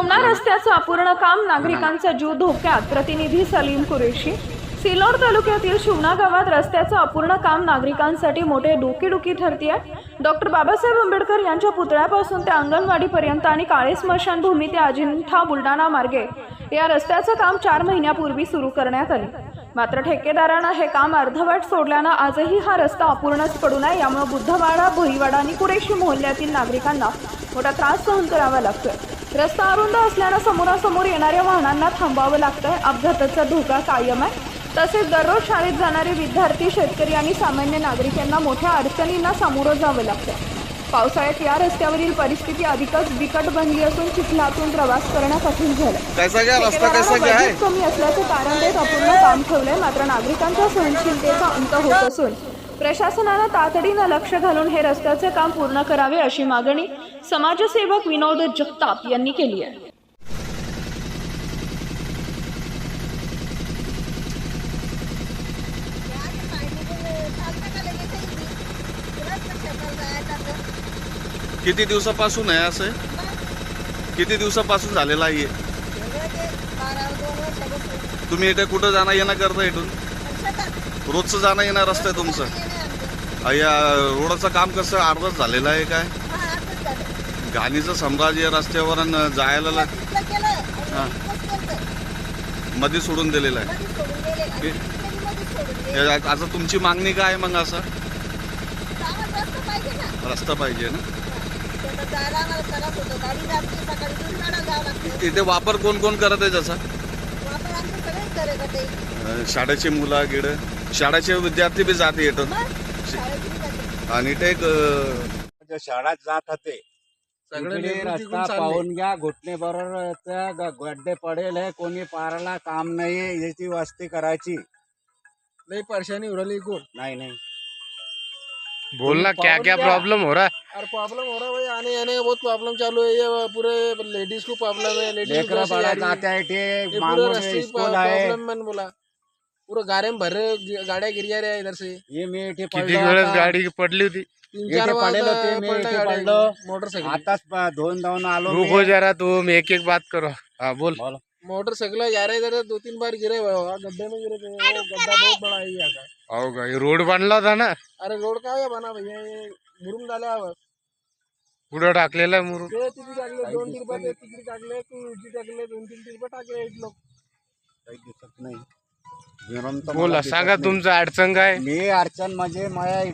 शिवना रस्त्याचं अपूर्ण काम, नागरिकांचा जीव धोक्यात. प्रतिनिधी सलीम कुरेशी. सिल्लोड तालुक्यातील शिवना गावात रस्त्याचं अपूर्ण काम नागरिकांसाठी मोठे डोकेदुखी ठरते. डॉक्टर बाबासाहेब आंबेडकर यांच्या पुतळ्यापासून ते अंगणवाडीपर्यंत आणि काळे स्मशानभूमी ते अजिंठा बुलढाणा मार्गे या रस्त्याचं काम 4 महिन्यापूर्वी सुरू करण्यात आले. मात्र ठेकेदारानं हे काम अर्धवट सोडल्यानं आजही हा रस्ता अपूर्णच पडून आहे. यामुळे बुद्धवाडा, भोईवाडा आणि कुरेशी मोहल्ल्यातील नागरिकांना मोठा त्रास सहन करावा लागतोय. रस्ता अरुंद असल्यानं समोरासमोर येणाऱ्या वाहनांना थांबावं लागतंय. अपघाताचा धोका कायम आहे. तसेच दररोज शाळेत जाणारे विद्यार्थी, शेतकरी आणि सामान्य नागरिकांना मोठ्या अडचणींना सामोरं जावं लागतं. पावसाळ्यात या रस्त्यावरील परिस्थिती अधिकच बिकट बनली असून चिखलातून प्रवास करणं कठीण झालं. बजेट कमी असल्याचं कारण देत अपूर्ण काम ठेवलंय. मात्र नागरिकांच्या सहनशीलतेचा अंत होत असून प्रशासनानं तातडीनं लक्ष घालून हे रस्त्याचे काम पूर्ण करावे अशी मागणी समाजसेवक विनोद जगताप यांनी केली आहे. किती दिवसापासून आहे असं? किती दिवसापासून झालेला आहे? तुम्ही इथे कुठं जाणं येणं करता? इथून रोजचं जाणं येणं रस्ता आहे तुमचं? या रोडाचं काम कसं अर्धच झालेलं आहे काय? घाणीचं साम्राज्य रस्त्यावर जायला मध्ये सोडून दिलेलं आहे. आता तुमची मागणी काय मग? असं रस्ता पाहिजे ना. इथे वापर कोण कोण करत आहे त्याचा? शाळेचे मुलं गिड, शाळेचे विद्यार्थी बी जाते येतात. आणि ते शाळेत जात होते सगळे रस्ता पाहून घ्या. घुटणे बरोबर गड्डे पडेल आहे. कोणी पाराला काम नाही. याची वस्ती करायची नहीं परेशानी हो रही को नहीं बोलना क्या क्या प्रॉब्लम हो रहा है? और प्रॉब्लम हो रहा है भाई, आने जाने का बहुत प्रॉब्लम चालू है. ये पूरे लेडीज को प्रॉब्लम है. लेडीज को जाते हैं पूरे रास्ते प्रॉब्लम मैंने बोला. पूरा गारे में भर रहे, गाड़ियां गिर जा रही है इधर से. ये मी इथे किती वेळेस गाडी पडली होती? 3-4 बार मोटरसाइकिल आताच धुवून आलो. रुको जरा, तुम एक एक बात करो. हाँ बोल. मोटरसाइकिल जा रहे इधर 2-3 बार गिरे गड्ढे में गिरे थे. वो गड्ढा बहुत बड़ा है यहाँ का. होगा ये रोड बनला था ना. अरे रोड काय बना भैया, ये मुरुम झाल्या पुढं टाकलेला मुरुम. ते तिथे टाकले 2 टिरपा, ते तिकडे टाकले, तू उलटी टाकले 2-3 टिरपा टाकले. एक लोक काही दिसत नाही. बोला, सांगा तुमचं अडचण काय? मी अडचण म्हणजे माझ्या